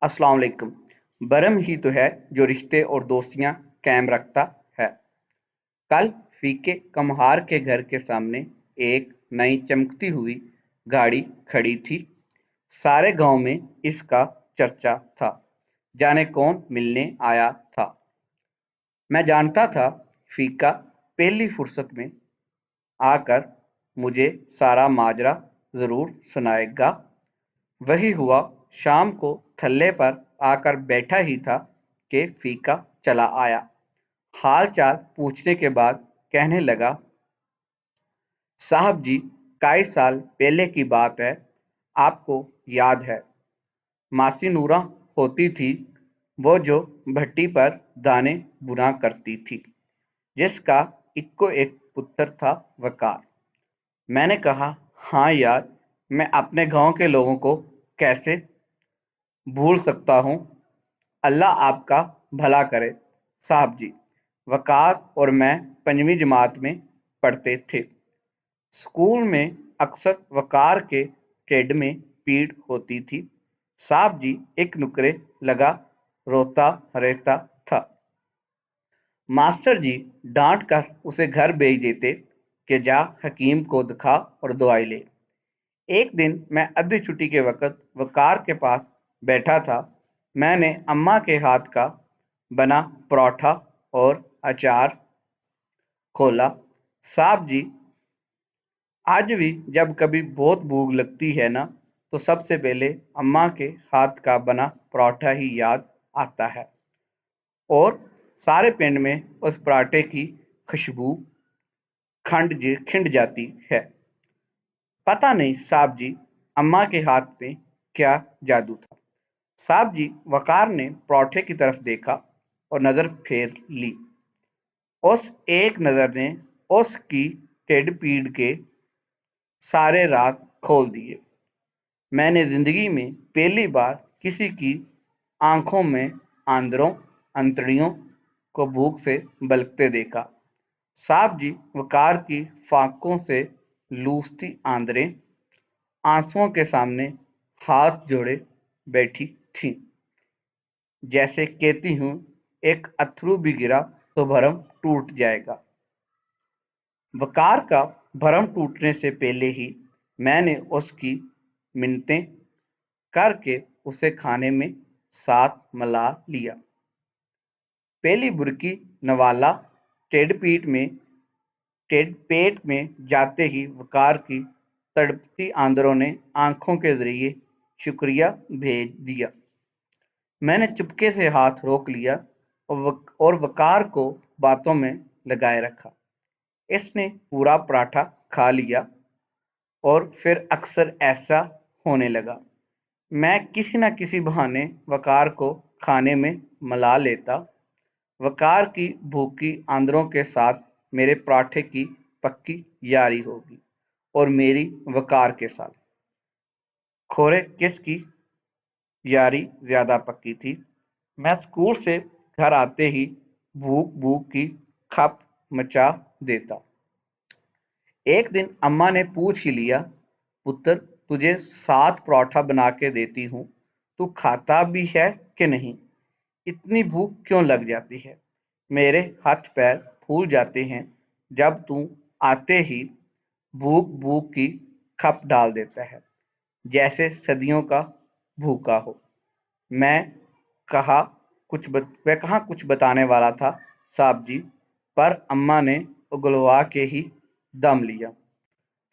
अस्सलाम वालेकुम। बरम ही तो है जो रिश्ते और दोस्तियां कायम रखता है। कल फीके कमहार के घर के सामने एक नई चमकती हुई गाड़ी खड़ी थी। सारे गांव में इसका चर्चा था। जाने कौन मिलने आया था। मैं जानता था फीका पहली फुर्सत में आकर मुझे सारा माजरा जरूर सुनाएगा। वही हुआ। शाम को थल्ले पर आकर बैठा ही था कि फीका चला आया। हाल चाल पूछने के बाद कहने लगा, साहब जी, कई साल पहले की बात है। आपको याद है, मासी नूरा होती थी, वो जो भट्टी पर दाने बुना करती थी, जिसका इक्को एक पुत्र था, वकार। मैंने कहा, हाँ यार, मैं अपने गांव के लोगों को कैसे भूल सकता हूँ। अल्लाह आपका भला करे साहब जी। वकार और मैं 5वीं जमात में पढ़ते थे। स्कूल में अक्सर वकार के ढिड में पीड़ होती थी। साहब जी एक नुकरे लगा रोता रहता था। मास्टर जी डांट कर उसे घर भेज देते कि जा हकीम को दिखा और दवाई ले। एक दिन मैं अद्धी छुट्टी के वक्त वकार के पास बैठा था। मैंने अम्मा के हाथ का बना पराठा और अचार खोला। साहब जी, आज भी जब कभी बहुत भूख लगती है ना, तो सबसे पहले अम्मा के हाथ का बना पराठा ही याद आता है। और सारे पिंड में उस पराठे की खुशबू खिंड जाती है। पता नहीं साहब जी, अम्मा के हाथ में क्या जादू था। साहब जी, वकार ने पराठे की तरफ देखा और नजर फेर ली। उस एक नजर ने उसकी टेढ़ पीड़ के सारे राज खोल दिए। मैंने जिंदगी में पहली बार किसी की आंखों में आंदरों अंतड़ियों को भूख से बलकते देखा। साहब जी, वकार की फाकों से लूसती आंदरें आंसुओं के सामने हाथ जोड़े बैठी थीं, जैसे कहती हूँ, एक अथरू भी गिरा तो भरम टूट जाएगा। वकार का भरम टूटने से पहले ही मैंने उसकी मिन्नतें करके उसे खाने में साथ मिला लिया। पहली बुरकी नवाला टेढ़ पेट में जाते ही वकार की तड़पती आंदरों ने आंखों के जरिए शुक्रिया भेज दिया। मैंने चुपके से हाथ रोक लिया और वकार को बातों में लगाए रखा। इसने पूरा पराठा खा लिया और फिर अक्सर ऐसा होने लगा। मैं किसी न किसी बहाने वकार को खाने में मिला लेता। वकार की भूखी आंदरों के साथ मेरे पराठे की पक्की यारी होगी और मेरी वकार के साथ खोरे किसकी यारी ज्यादा पक्की थी। मैं स्कूल से घर आते ही भूख भूख की खप मचा देता। एक दिन अम्मा ने पूछ ही लिया, पुत्र, तुझे 7 पराठा बना के देती हूँ, तू खाता भी है कि नहीं? इतनी भूख क्यों लग जाती है? मेरे हाथ पैर फूल जाते हैं जब तू आते ही भूख भूख की खप डाल देता है, जैसे सदियों का भूखा हो। मैं कहा मैं कहाँ कुछ बताने वाला था साहब जी, पर अम्मा ने उगलवा के ही दम लिया।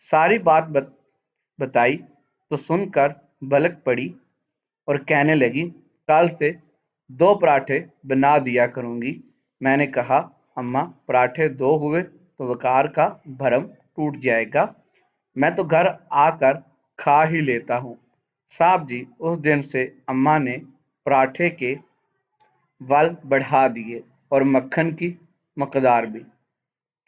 सारी बात बताई तो सुनकर बलक पड़ी और कहने लगी, कल से 2 पराठे बना दिया करूंगी। मैंने कहा, अम्मा, पराठे 2 हुए तो वकार का भरम टूट जाएगा। मैं तो घर आकर खा ही लेता हूँ। साहब जी, उस दिन से अम्मा ने पराठे के वल बढ़ा दिए और मक्खन की मकदार भी।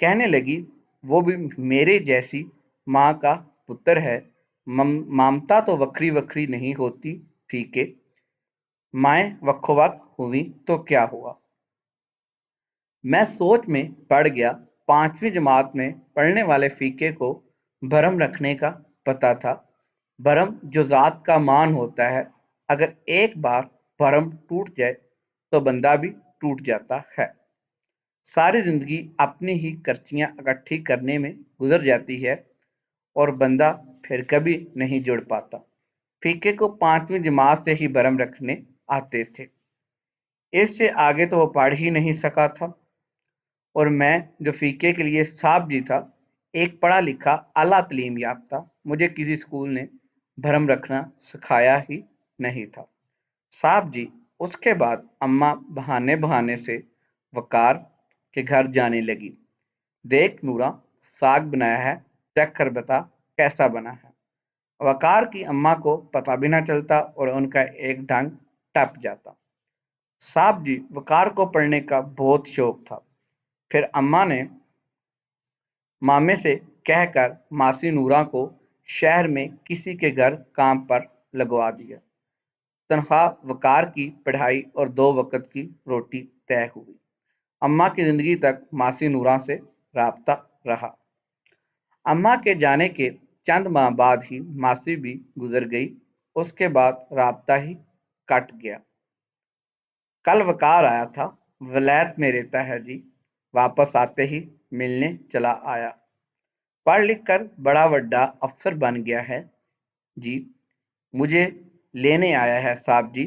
कहने लगी, वो भी मेरे जैसी माँ का पुत्र है। ममता तो वक्री वक्री नहीं होती फीके। माएँ वक्को-वक् हुई तो क्या हुआ? मैं सोच में पड़ गया। 5वीं जमात में पढ़ने वाले फीके को भरम रखने का पता था। भरम जो ज़ात का मान होता है, अगर एक बार भरम टूट जाए तो बंदा भी टूट जाता है। सारी जिंदगी अपनी ही कर्चियां इकट्ठी करने में गुजर जाती है और बंदा फिर कभी नहीं जुड़ पाता। फीके को 5वीं जमात से ही भरम रखने आते थे। इससे आगे तो वो पढ़ ही नहीं सका था। और मैं जो फीके के लिए साहब जी था, एक पढ़ा लिखा आला तलीम याफ्ता, मुझे किसी स्कूल ने भरम रखना सिखाया ही नहीं था। साहब जी उसके बाद अम्मा बहाने बहाने से वकार के घर जाने लगी। देख नूरा, साग बनाया है, चख कर बता कैसा बना है। वकार की अम्मा को पता भी ना चलता और उनका एक ढंग टप जाता। साहब जी वकार को पढ़ने का बहुत शौक था। फिर अम्मा ने मामे से कहकर मासी नूरा को शहर में किसी के घर काम पर लगवा दिया। तनख्वाह वकार की पढ़ाई और 2 वक्त की रोटी तय हुई। अम्मा की जिंदगी तक मासी नूरा से राब्ता रहा। अम्मा के जाने के चंद माह बाद ही मासी भी गुजर गई। उसके बाद राब्ता ही कट गया। कल वकार आया था, वलैत में रहता है जी। वापस आते ही मिलने चला आया। पढ़ लिख कर बड़ा वड्डा अफसर बन गया है जी। मुझे लेने आया है साहब जी।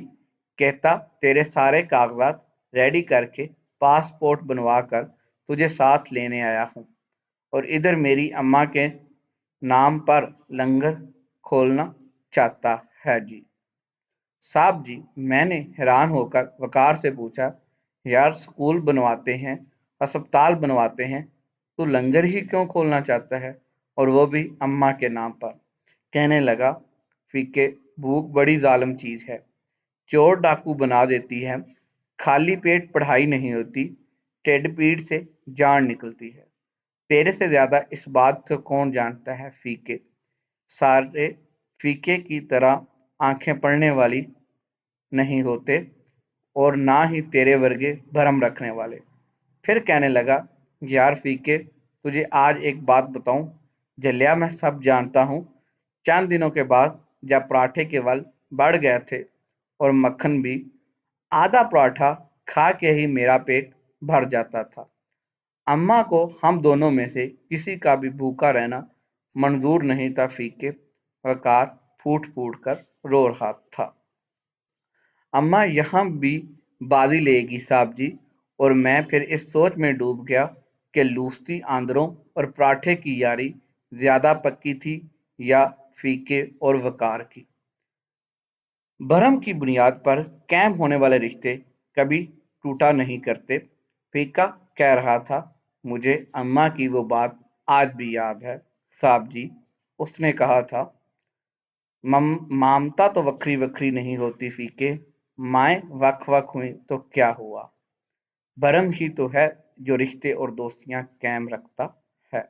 कहता तेरे सारे कागजात रेडी करके पासपोर्ट बनवा कर तुझे साथ लेने आया हूँ और इधर मेरी अम्मा के नाम पर लंगर खोलना चाहता है जी। साहब जी मैंने हैरान होकर वकार से पूछा, यार स्कूल बनवाते हैं, अस्पताल बनवाते हैं, तू लंगर ही क्यों खोलना चाहता है, और वो भी अम्मा के नाम पर। कहने लगा, फीके भूख बड़ी जालिम चीज है, चोर डाकू बना देती है, खाली पेट पढ़ाई नहीं होती, टेढ़ पीठ से जान निकलती है। तेरे से ज्यादा इस बात को कौन जानता है फीके। सारे फीके की तरह आंखें पड़ने वाली नहीं होते और ना ही तेरे वर्गे भरम रखने वाले। फिर कहने लगा, यार फीके तुझे आज एक बात बताऊं, जलिया मैं सब जानता हूँ। चंद दिनों के बाद जब पराठे के वल बढ़ गए थे और मक्खन भी, आधा पराठा खा के ही मेरा पेट भर जाता था। अम्मा को हम दोनों में से किसी का भी भूखा रहना मंजूर नहीं था फीके। वकार फूट फूट कर रो रहा था। अम्मा यहाँ भी बाजी लेगी साहब जी। और मैं फिर इस सोच में डूब गया कि लूसती आंदरों और पराठे की यारी ज्यादा पक्की थी या फीके और वकार की। भरम की बुनियाद पर कायम होने वाले रिश्ते कभी टूटा नहीं करते। फीका कह रहा था, मुझे अम्मा की वो बात आज भी याद है साहब जी। उसने कहा था, ममता तो वक्री वक्री नहीं होती फीके, माएँ वक वक हुई तो क्या हुआ। भरम ही तो है जो रिश्ते और दोस्तियां कायम रखता है।